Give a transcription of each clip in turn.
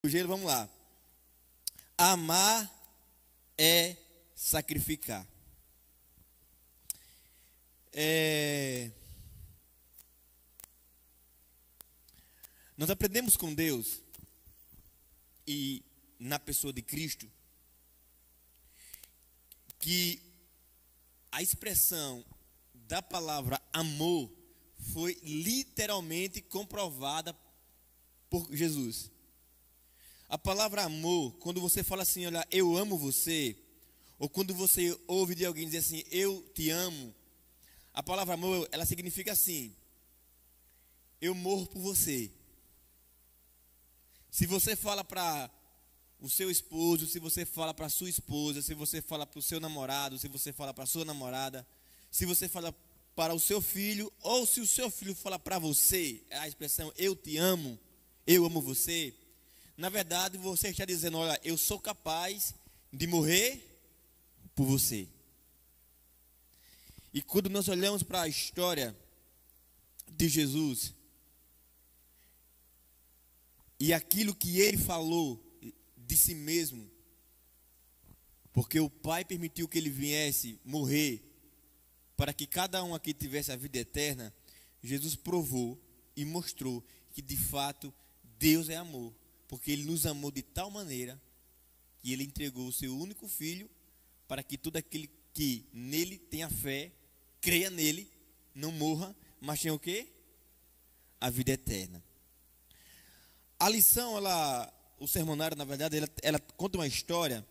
O gelo, vamos lá. Amar é sacrificar. Nós aprendemos com Deus e na pessoa de Cristo que a expressão da palavra amor foi literalmente comprovada por Jesus. A palavra amor, quando você fala assim, olha, eu amo você, ou quando você ouve de alguém dizer assim, eu te amo, a palavra amor, ela significa assim, eu morro por você. Se você fala para o seu esposo, se você fala para a sua esposa, se você fala para o seu namorado, se você fala para a sua namorada, se você fala para o seu filho, ou se o seu filho fala para você, a expressão eu te amo, eu amo você, na verdade você está dizendo, olha, eu sou capaz de morrer por você. E quando nós olhamos para a história de Jesus, e aquilo que ele falou de si mesmo, porque o Pai permitiu que ele viesse morrer, para que cada um aqui tivesse a vida eterna, Jesus provou e mostrou que de fato Deus é amor, porque ele nos amou de tal maneira, que ele entregou o seu único filho, para que todo aquele que nele tenha fé, creia nele, não morra, mas tenha o quê? A vida eterna. A lição, o sermonário, na verdade, ela conta uma história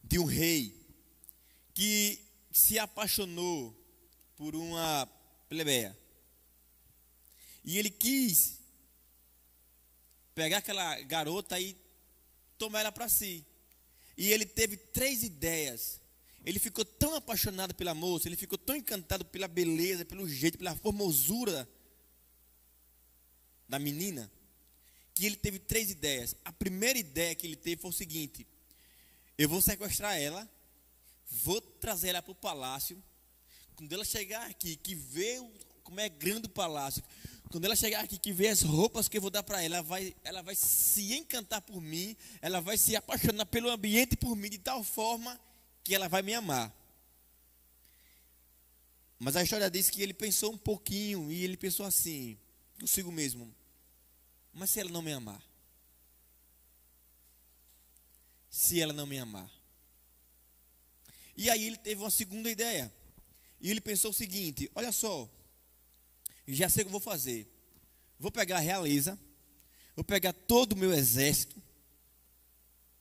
de um rei que se apaixonou por uma plebeia. E ele quis pegar aquela garota e tomar ela para si. E ele teve 3 ideias. Ele ficou tão apaixonado pela moça, ele ficou tão encantado pela beleza, pelo jeito, pela formosura da menina, que ele teve 3 ideias. A primeira ideia que ele teve foi o seguinte: eu vou sequestrar ela, vou trazer ela para o palácio. Quando ela chegar aqui, que vê como é grande o palácio, quando ela chegar aqui, que vê as roupas que eu vou dar para ela, ela vai se encantar por mim, ela vai se apaixonar pelo ambiente por mim, de tal forma que ela vai me amar. Mas a história diz que ele pensou um pouquinho, e ele pensou assim, consigo mesmo: mas se ela não me amar? Se ela não me amar? E aí ele teve uma segunda ideia. E ele pensou o seguinte: olha só, já sei o que eu vou fazer. Vou pegar a realeza, vou pegar todo o meu exército,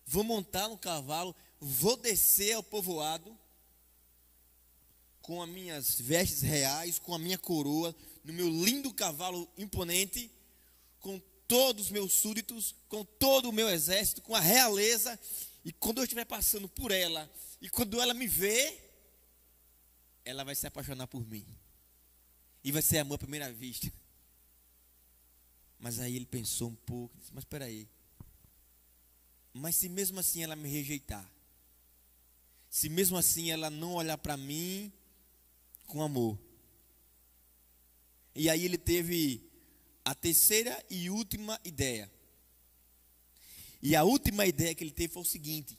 vou montar no cavalo, vou descer ao povoado com as minhas vestes reais, com a minha coroa, no meu lindo cavalo imponente, com todos os meus súditos, com todo o meu exército, com a realeza. E quando eu estiver passando por ela, e quando ela me ver, ela vai se apaixonar por mim. E vai ser amor à primeira vista. Mas aí ele pensou um pouco, disse: mas espera aí. Mas se mesmo assim ela me rejeitar, se mesmo assim ela não olhar para mim com amor. E aí ele teve a terceira e última ideia. E a última ideia que ele teve foi o seguinte: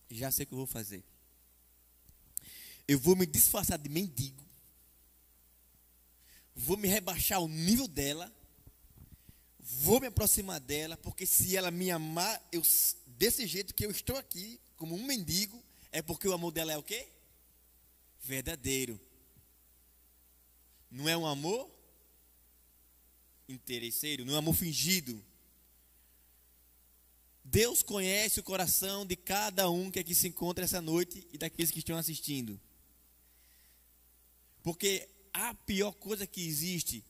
já sei o que eu vou fazer. Eu vou me disfarçar de mendigo, vou me rebaixar ao nível dela, vou me aproximar dela, porque se ela me amar, desse jeito que eu estou aqui, como um mendigo, é porque o amor dela é o quê? Verdadeiro. Não é um amor interesseiro, não é um amor fingido. Deus conhece o coração de cada um que aqui se encontra essa noite e daqueles que estão assistindo. Porque a pior coisa que existe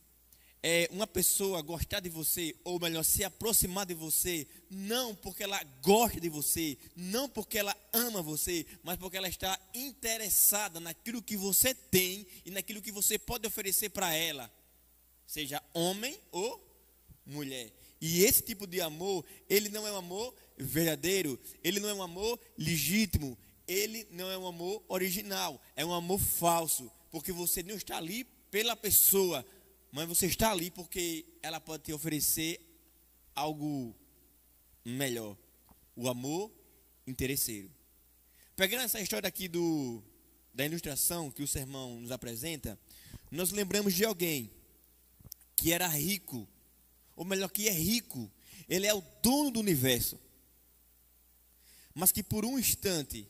é uma pessoa gostar de você, ou melhor, se aproximar de você, não porque ela gosta de você, não porque ela ama você, mas porque ela está interessada naquilo que você tem e naquilo que você pode oferecer para ela, seja homem ou mulher. E esse tipo de amor, ele não é um amor verdadeiro, ele não é um amor legítimo, ele não é um amor original, é um amor falso, porque você não está ali pela pessoa, mas você está ali porque ela pode te oferecer algo melhor, o amor interesseiro. Pegando essa história aqui da ilustração que o sermão nos apresenta, nós lembramos de alguém que era rico, ou melhor, que é rico. Ele é o dono do universo, mas que por um instante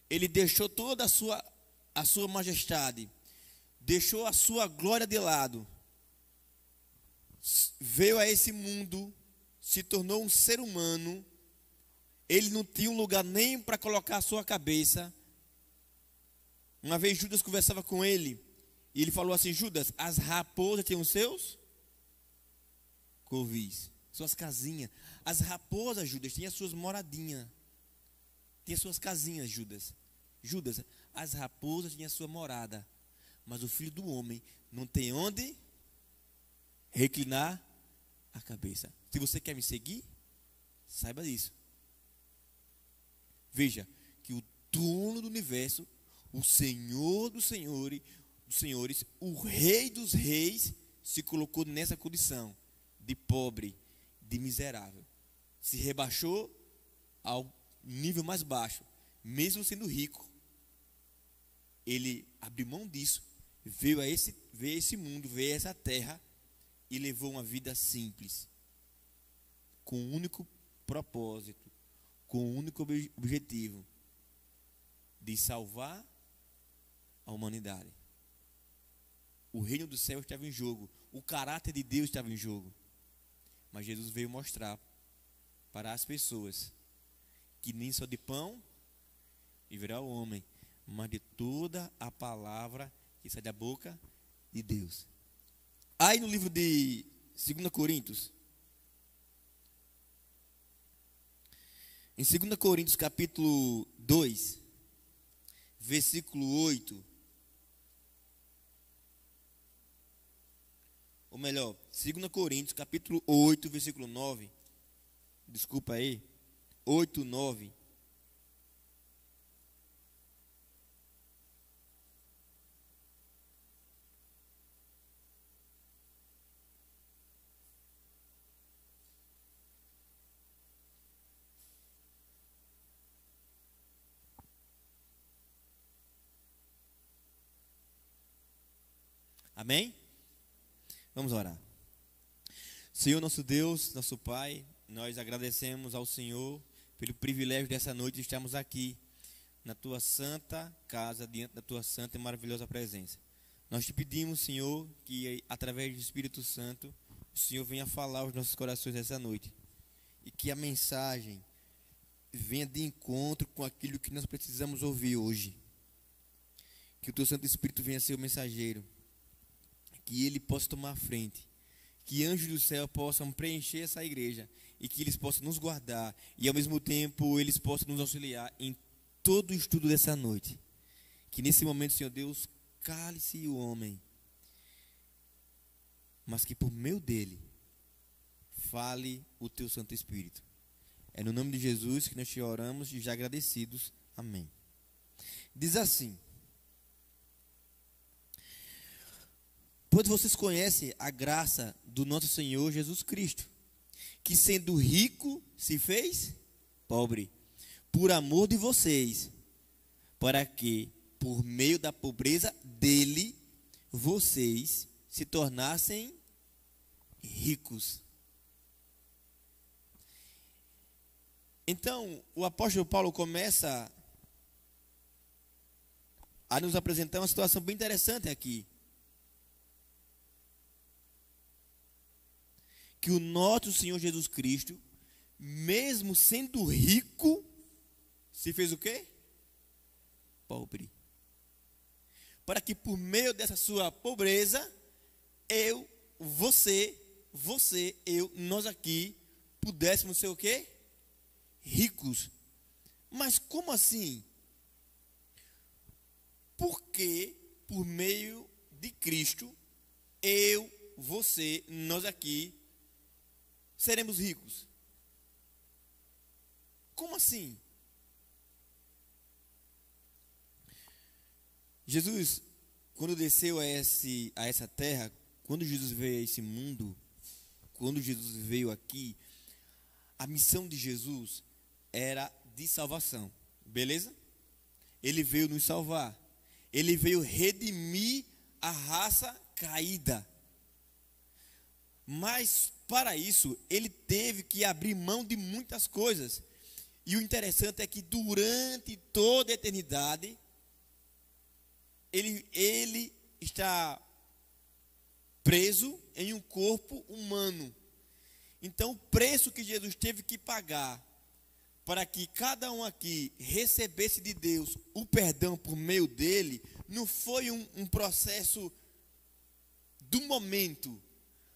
ele deixou toda a sua majestade, deixou a sua glória de lado, veio a esse mundo, se tornou um ser humano. Ele não tinha um lugar nem para colocar a sua cabeça. Uma vez Judas conversava com ele, e ele falou assim: Judas, as raposas têm os seus covis, suas casinhas. As raposas, Judas, tinham as suas moradinhas, tinham as suas casinhas, Judas. Judas, as raposas tinham a sua morada, mas o Filho do Homem não tem onde reclinar a cabeça. Se você quer me seguir, saiba disso. Veja que o dono do universo, o Senhor dos senhores, o Rei dos reis, se colocou nessa condição de pobre, de miserável. Se rebaixou ao nível mais baixo, mesmo sendo rico. Ele abriu mão disso, veio a esse mundo, veio a essa terra e levou uma vida simples, com um único propósito, com um único objetivo: de salvar a humanidade. O reino do céu estava em jogo, o caráter de Deus estava em jogo. Mas Jesus veio mostrar para as pessoas que nem só de pão viverá o homem, mas de toda a palavra que sai da boca de Deus. Aí no livro de 2 Coríntios, em 2 Coríntios capítulo 2, versículo 8, ou melhor, 2 Coríntios capítulo 8, versículo 9, desculpa aí, 8, 9. Amém? Vamos orar. Senhor nosso Deus, nosso Pai, nós agradecemos ao Senhor pelo privilégio dessa noite de estarmos aqui na Tua santa casa, diante da Tua santa e maravilhosa presença. Nós te pedimos, Senhor, que através do Espírito Santo, o Senhor venha falar aos nossos corações essa noite, e que a mensagem venha de encontro com aquilo que nós precisamos ouvir hoje. Que o Teu Santo Espírito venha ser o mensageiro, que ele possa tomar a frente, que anjos do céu possam preencher essa igreja, e que eles possam nos guardar, e ao mesmo tempo eles possam nos auxiliar em todo o estudo dessa noite. Que nesse momento, Senhor Deus, cale-se o homem, mas que por meio dele fale o Teu Santo Espírito. É no nome de Jesus que nós te oramos e já agradecidos. Amém. Diz assim: pois vocês conhecem a graça do nosso Senhor Jesus Cristo, que sendo rico se fez pobre, por amor de vocês, para que, por meio da pobreza dele, vocês se tornassem ricos. Então, o apóstolo Paulo começa a nos apresentar uma situação bem interessante aqui. Que o nosso Senhor Jesus Cristo, mesmo sendo rico, se fez o quê? Pobre. Para que por meio dessa sua pobreza, eu, você, nós aqui, pudéssemos ser o quê? Ricos. Mas como assim? Porque por meio de Cristo, eu, você, nós aqui, seremos ricos. Como assim? Jesus, quando desceu a essa terra, quando Jesus veio a esse mundo, quando Jesus veio aqui, A missão de Jesus era de salvação, beleza? Ele veio nos salvar. Ele veio redimir a raça caída. Mas para isso, ele teve que abrir mão de muitas coisas. E o interessante é que durante toda a eternidade, ele está preso em um corpo humano. Então, o preço que Jesus teve que pagar para que cada um aqui recebesse de Deus o perdão por meio dele, não foi um processo do momento,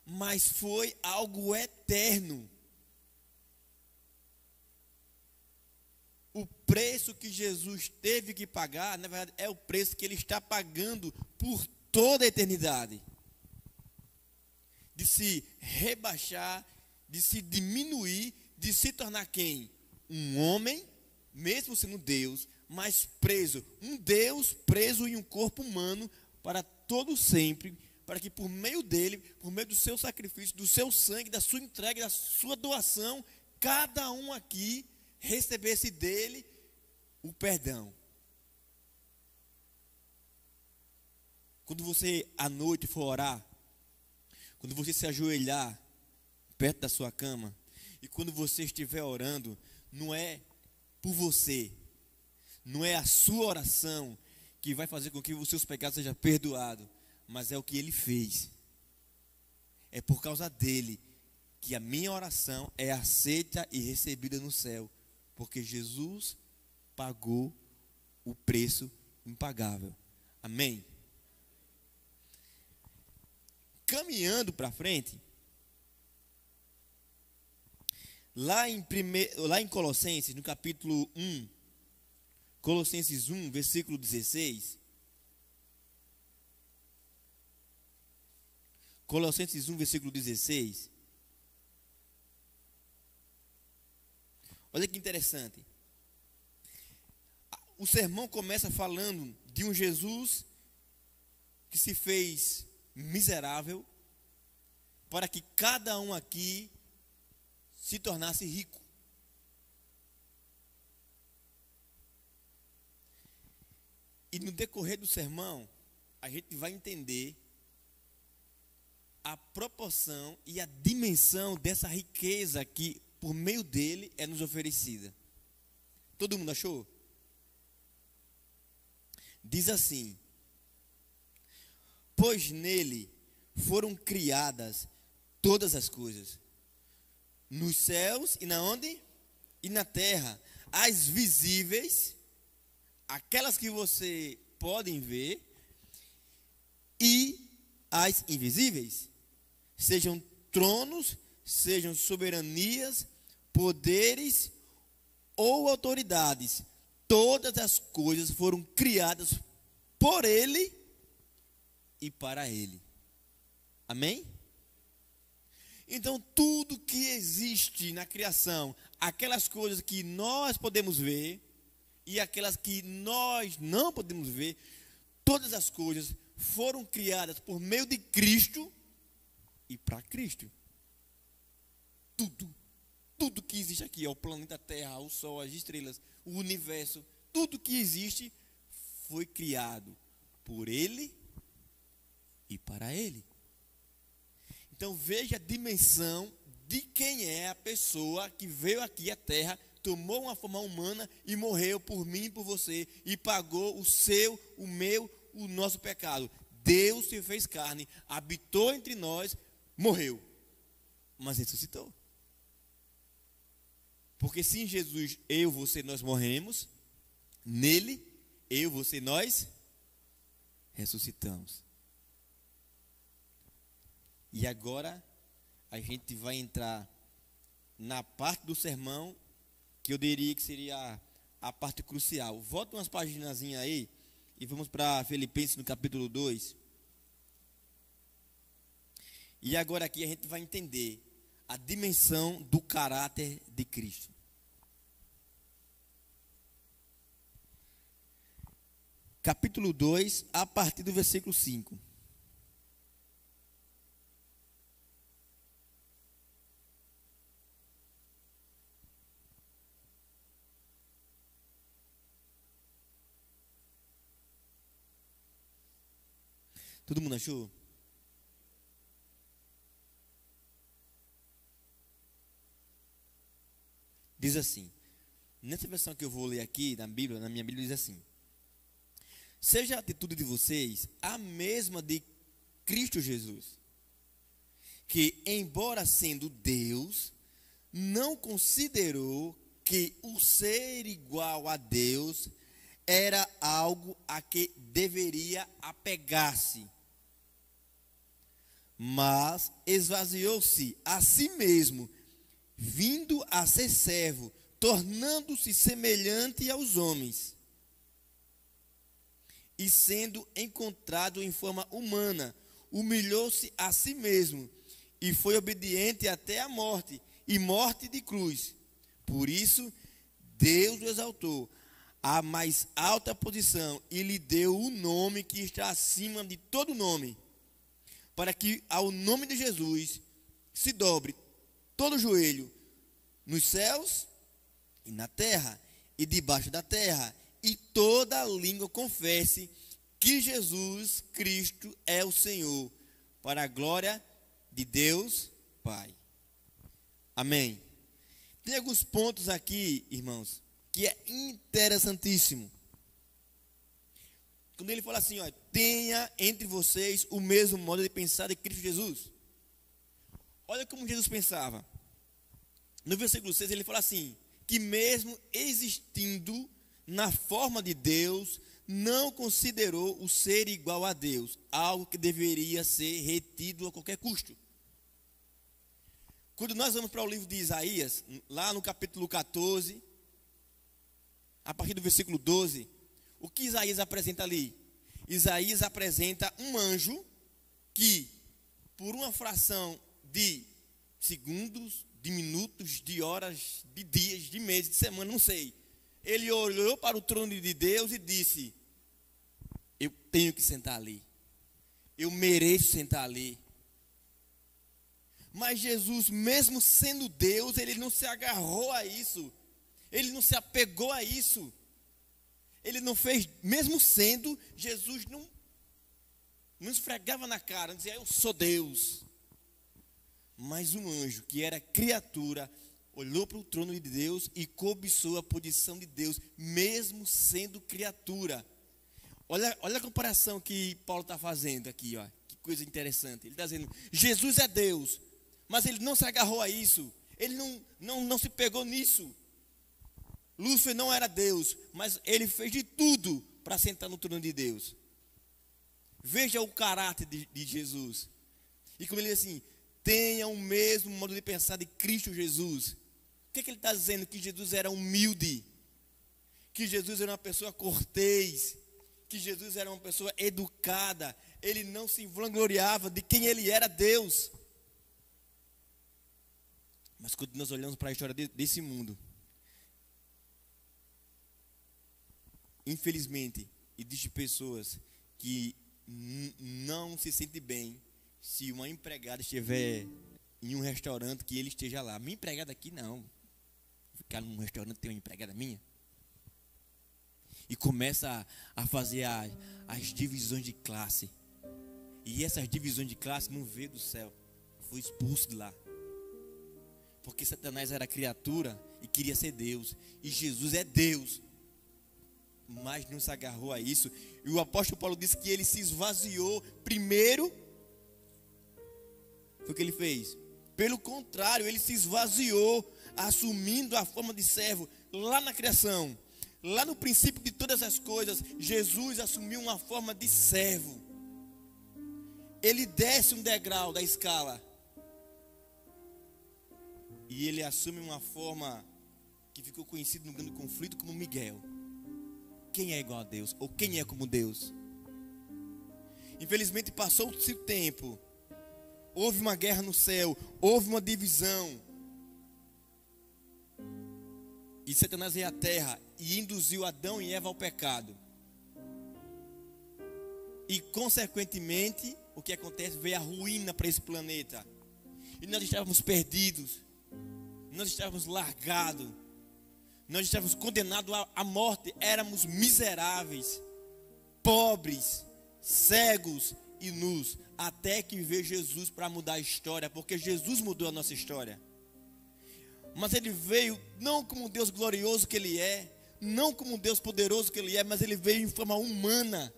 mas foi algo eterno. O preço que Jesus teve que pagar, na verdade, é o preço que ele está pagando por toda a eternidade. De se rebaixar, de se diminuir, de se tornar quem? Um homem, mesmo sendo Deus, mas preso. Um Deus preso em um corpo humano para todo sempre, para que por meio dele, por meio do seu sacrifício, do seu sangue, da sua entrega, da sua doação, cada um aqui recebesse dele o perdão. Quando você à noite for orar, quando você se ajoelhar perto da sua cama, e quando você estiver orando, não é por você, não é a sua oração que vai fazer com que os seus pecados sejam perdoados, mas é o que ele fez. É por causa dele que a minha oração é aceita e recebida no céu, porque Jesus pagou o preço impagável. Amém? Caminhando para frente, lá em Colossenses, no capítulo 1, Colossenses 1, versículo 16. Colossenses 1, versículo 16. Olha que interessante. O sermão começa falando de um Jesus que se fez miserável para que cada um aqui se tornasse rico. E no decorrer do sermão, a gente vai entender a proporção e a dimensão dessa riqueza que, por meio dele, é nos oferecida. Todo mundo achou? Diz assim: pois nele foram criadas todas as coisas, nos céus e na onde? E na terra, as visíveis, aquelas que você podem ver, e as invisíveis, sejam tronos, sejam soberanias, poderes ou autoridades, todas as coisas foram criadas por ele e para ele. Amém? Então, tudo que existe na criação, aquelas coisas que nós podemos ver e aquelas que nós não podemos ver, todas as coisas foram criadas por meio de Cristo e para Cristo. Tudo que existe aqui, o planeta Terra, o Sol, as estrelas, o universo, tudo que existe foi criado por ele e para ele. Então veja a dimensão de quem é a pessoa que veio aqui à Terra, tomou uma forma humana e morreu por mim e por você, e pagou o seu, o meu, o nosso pecado. Deus se fez carne, habitou entre nós, morreu, mas ressuscitou. Porque se em Jesus, eu, você, nós morremos, nele, eu, você, nós ressuscitamos. E agora a gente vai entrar na parte do sermão que eu diria que seria a parte crucial. Volta umas páginas aí e vamos para Filipenses no capítulo 2. E agora aqui a gente vai entender a dimensão do caráter de Cristo. Capítulo 2, a partir do versículo 5. Todo mundo achou? Diz assim, nessa versão que eu vou ler aqui na Bíblia, na minha Bíblia diz assim: seja a atitude de vocês a mesma de Cristo Jesus, que, embora sendo Deus, não considerou que o ser igual a Deus era algo a que deveria apegar-se, mas esvaziou-se a si mesmo, vindo a ser servo, tornando-se semelhante aos homens. E sendo encontrado em forma humana, humilhou-se a si mesmo, e foi obediente até a morte, e morte de cruz. Por isso, Deus o exaltou à mais alta posição, e lhe deu o nome que está acima de todo nome, para que ao nome de Jesus se dobre todo joelho, nos céus e na terra, e debaixo da terra, e toda língua confesse que Jesus Cristo é o Senhor, para a glória de Deus Pai. Amém. Tem alguns pontos aqui, irmãos, que é interessantíssimo. Quando ele fala assim, ó, tenha entre vocês o mesmo modo de pensar de Cristo Jesus. Olha como Jesus pensava. No versículo 6 ele fala assim, que mesmo existindo na forma de Deus, não considerou o ser igual a Deus, algo que deveria ser retido a qualquer custo. Quando nós vamos para o livro de Isaías, lá no capítulo 14, a partir do versículo 12, o que Isaías apresenta ali? Isaías apresenta um anjo que, por uma fração de segundos, de minutos, de horas, de dias, de meses, de semana, não sei, ele olhou para o trono de Deus e disse: eu tenho que sentar ali, eu mereço sentar ali. Mas Jesus, mesmo sendo Deus, ele não se agarrou a isso, ele não se apegou a isso, ele não fez, mesmo sendo, Jesus não esfregava na cara, não dizia eu sou Deus. Mas um anjo que era criatura, olhou para o trono de Deus e cobiçou a posição de Deus, mesmo sendo criatura. Olha a comparação que Paulo está fazendo aqui, ó. Que coisa interessante. Ele está dizendo, Jesus é Deus, mas ele não se agarrou a isso, ele não se pegou nisso. Lúcifer não era Deus, mas ele fez de tudo para sentar no trono de Deus. Veja o caráter de Jesus. E como ele diz assim, tenha o mesmo modo de pensar de Cristo Jesus. O que ele está dizendo? Que Jesus era humilde, que Jesus era uma pessoa cortês, que Jesus era uma pessoa educada, ele não se vangloriava de quem ele era, Deus. Mas quando nós olhamos para a história desse mundo, infelizmente, existem pessoas que não se sentem bem se uma empregada estiver em um restaurante que ele esteja lá. Minha empregada aqui não. Ficar num restaurante tem uma empregada minha. E começa a fazer as divisões de classe. E essas divisões de classe não veio do céu. Foi expulso de lá. Porque Satanás era criatura e queria ser Deus. E Jesus é Deus. Mas não se agarrou a isso. E o apóstolo Paulo disse que ele se esvaziou primeiro. Foi o que ele fez. Pelo contrário, ele se esvaziou, assumindo a forma de servo. Lá na criação, lá no princípio de todas as coisas, Jesus assumiu uma forma de servo. Ele desce um degrau da escala. E ele assume uma forma que ficou conhecido no grande conflito como Miguel. Quem é igual a Deus? Ou quem é como Deus? Infelizmente passou-se o tempo. Houve uma guerra no céu. Houve uma divisão. E Satanás veio à terra e induziu Adão e Eva ao pecado. E consequentemente, o que acontece? Veio a ruína para esse planeta. E nós estávamos perdidos. Nós estávamos largados. Nós estávamos condenados à morte. Éramos miseráveis, pobres, cegos, e nus, até que veio Jesus para mudar a história, porque Jesus mudou a nossa história. Mas ele veio não como um Deus glorioso que ele é, não como um Deus poderoso que ele é, mas ele veio em forma humana.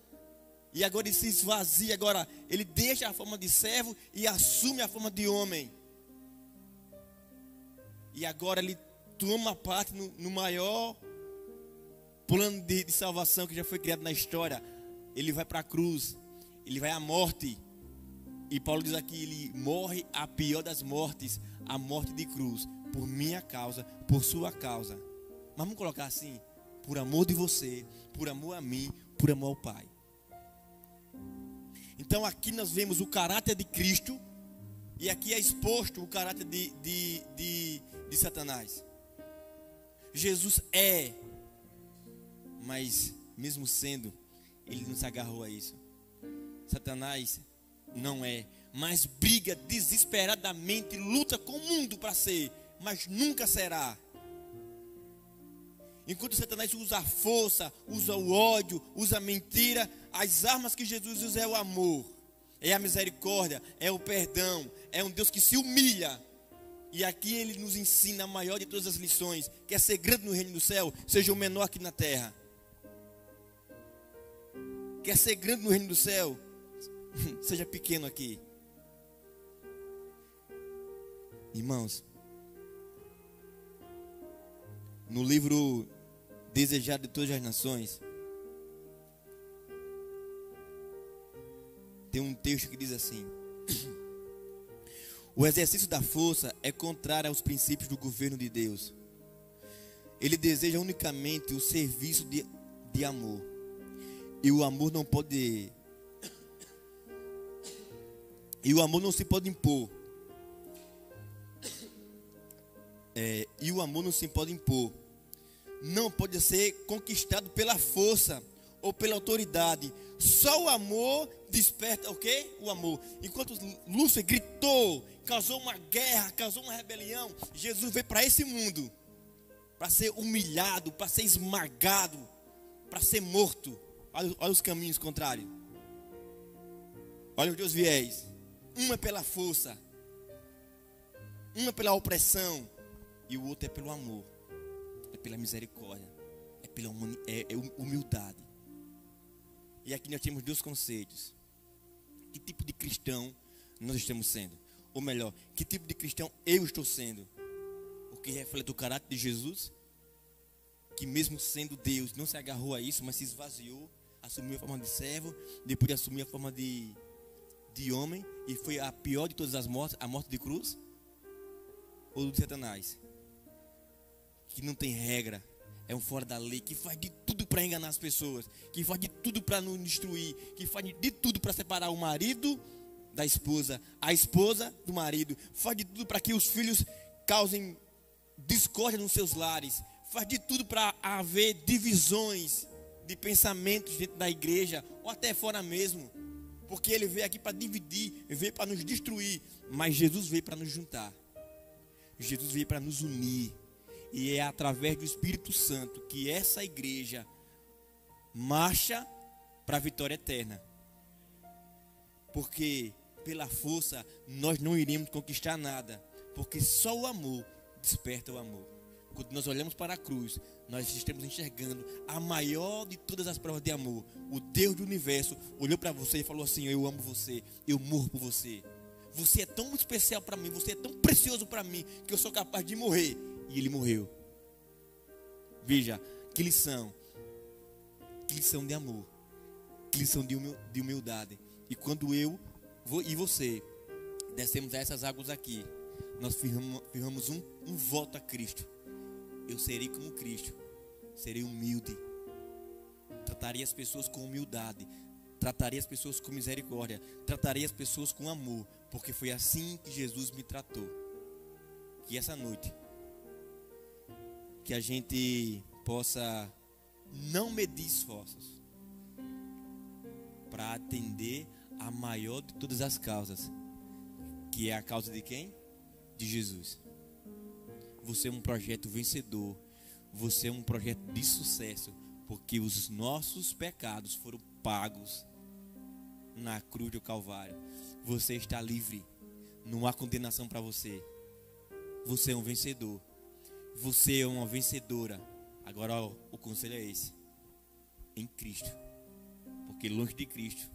E agora ele se esvazia, agora ele deixa a forma de servo e assume a forma de homem. E agora ele toma parte no maior plano de salvação que já foi criado na história. Ele vai para a cruz, ele vai à morte. E Paulo diz aqui, ele morre a pior das mortes, a morte de cruz, por minha causa, por sua causa. Mas vamos colocar assim, por amor de você, por amor a mim, por amor ao Pai. Então aqui nós vemos o caráter de Cristo, e aqui é exposto o caráter de Satanás. Jesus é, mas mesmo sendo, ele não se agarrou a isso. Satanás não é, mas briga desesperadamente, luta com o mundo para ser, mas nunca será. Enquanto Satanás usa a força, usa o ódio, usa a mentira, as armas que Jesus usa é o amor, é a misericórdia, é o perdão, é um Deus que se humilha. E aqui ele nos ensina a maior de todas as lições, que é ser grande no reino do céu, seja o menor aqui na terra. Quer ser grande no reino do céu, seja pequeno aqui. Irmãos, no livro Desejado de Todas as Nações, tem um texto que diz assim: o exercício da força é contrário aos princípios do governo de Deus. Ele deseja unicamente o serviço de amor. E o amor não pode... E o amor não se pode impor. E o amor não se pode impor. Não pode ser conquistado pela força ou pela autoridade. Só o amor desperta o quê? O amor. Enquanto Lúcifer gritou, causou uma guerra, causou uma rebelião, Jesus veio para esse mundo para ser humilhado, para ser esmagado, para ser morto. Olha os caminhos contrários. Olha os dois viés. Um é pela força, um é pela opressão, e o outro é pelo amor, é pela misericórdia, é pela humildade. E aqui nós temos dois conceitos. Que tipo de cristão nós estamos sendo? Ou melhor, que tipo de cristão eu estou sendo? O que reflete o caráter de Jesus, que mesmo sendo Deus, não se agarrou a isso, mas se esvaziou, assumiu a forma de servo, depois assumiu a forma de homem, e foi a pior de todas as mortes, a morte de cruz? Ou de Satanás, que não tem regra, é um fora da lei, que faz de tudo para enganar as pessoas, que faz de tudo para nos destruir, que faz de tudo para separar o marido da esposa, a esposa do marido, faz de tudo para que os filhos causem discórdia nos seus lares, faz de tudo para haver divisões de pensamentos dentro da igreja, ou até fora mesmo, porque ele veio aqui para dividir, veio para nos destruir, mas Jesus veio para nos juntar, Jesus veio para nos unir. E é através do Espírito Santo que essa igreja marcha para a vitória eterna. Porque pela força nós não iremos conquistar nada, porque só o amor desperta o amor. Quando nós olhamos para a cruz, nós estamos enxergando a maior de todas as provas de amor. O Deus do universo olhou para você e falou assim: eu amo você, eu morro por você. Você é tão especial para mim, você é tão precioso para mim, que eu sou capaz de morrer. E ele morreu. Veja, que lição de amor, que lição de humildade. E quando eu e você descemos a essas águas aqui, nós firmamos um voto a Cristo: eu serei como Cristo, serei humilde, tratarei as pessoas com humildade, tratarei as pessoas com misericórdia, tratarei as pessoas com amor, porque foi assim que Jesus me tratou. Que essa noite que a gente possa não medir esforços para atender a maior de todas as causas, que é a causa de quem? De Jesus. Você é um projeto vencedor, você é um projeto de sucesso, porque os nossos pecados foram pagos na cruz do Calvário. Você está livre. Não há condenação para você. Você é um vencedor. Você é uma vencedora. Agora ó, o conselho é esse: em Cristo. Porque longe de Cristo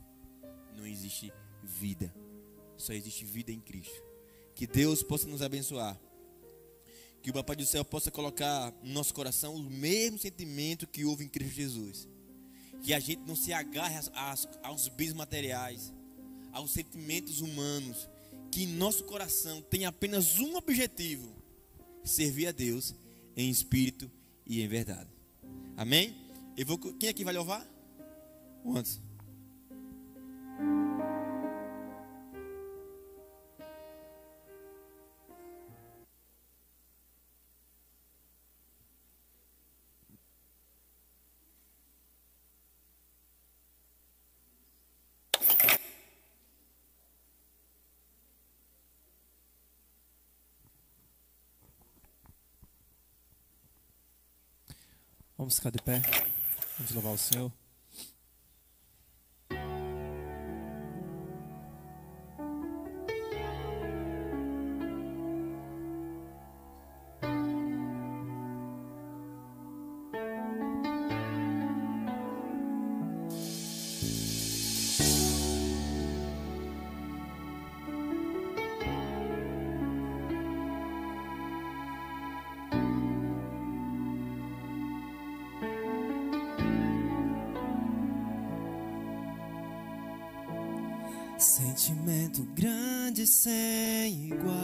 não existe vida. Só existe vida em Cristo. Que Deus possa nos abençoar. Que o Papai do Céu possa colocar no nosso coração o mesmo sentimento que houve em Cristo Jesus. Que a gente não se agarre aos bens materiais, aos sentimentos humanos. Que em nosso coração tenha apenas um objetivo: servir a Deus em espírito e em verdade. Amém? Quem aqui vai louvar? Quantos? Vamos ficar de pé. Vamos louvar o Senhor. Sentimento grande sem igual,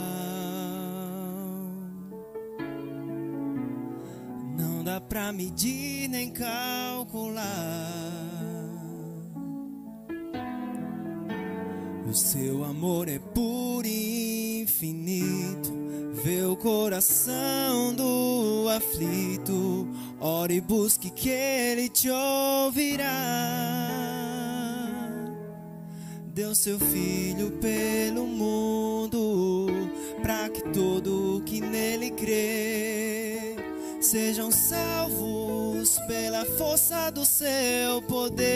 não dá pra medir nem calcular. O seu amor é puro e infinito, vê o coração do aflito, ore e busque que ele te ouvirá. Deu seu filho pelo mundo, pra que todo que nele crê sejam salvos pela força do seu poder.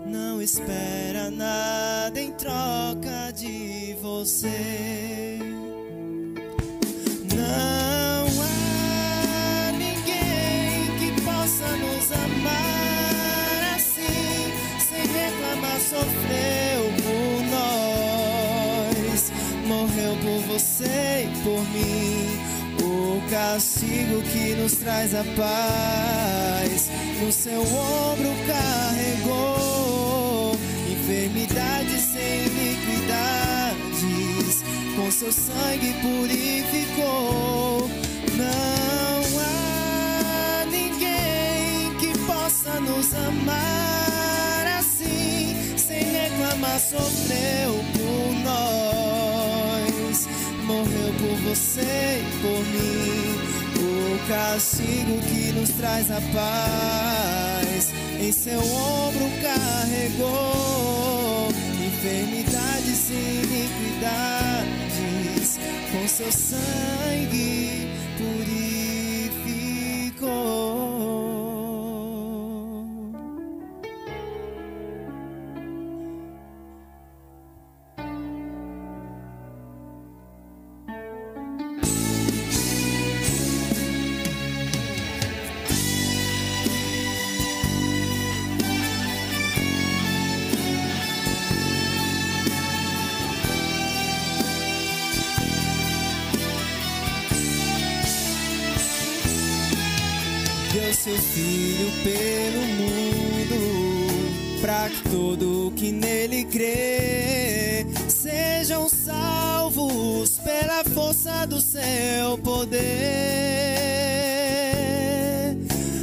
Não espera nada em troca de você. Não há ninguém que possa nos amar. Sofreu por nós, morreu por você e por mim. O castigo que nos traz a paz, no seu ombro carregou. Enfermidades sem iniquidades, com seu sangue purificou. Não há ninguém que possa nos amar. Sofreu por nós, morreu por você e por mim. O castigo que nos traz a paz, em seu ombro carregou. Enfermidades e iniquidades, com seu sangue purificou. Seu filho pelo mundo, pra que todo que nele crê sejam salvos pela força do seu poder.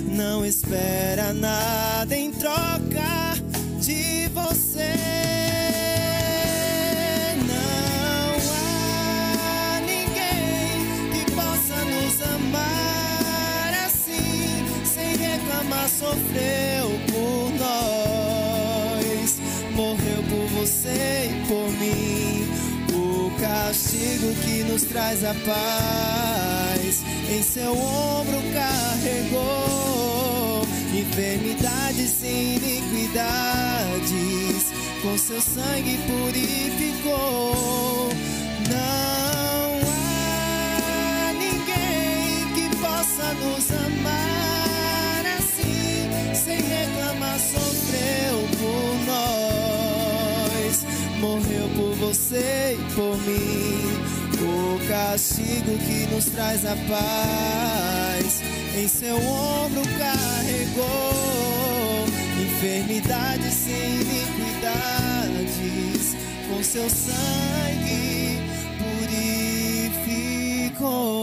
Não espera nada em troca de você. Não há ninguém que possa nos amar. Sofreu por nós, morreu por você e por mim. O castigo que nos traz a paz, em seu ombro carregou. enfermidades e iniquidades, com seu sangue purificou. Não há ninguém que possa nos amar assim, sem reclamar, sofreu por nós, morreu por você e por mim. O castigo que nos traz a paz, em seu ombro carregou. Enfermidades e iniquidades, com seu sangue purificou.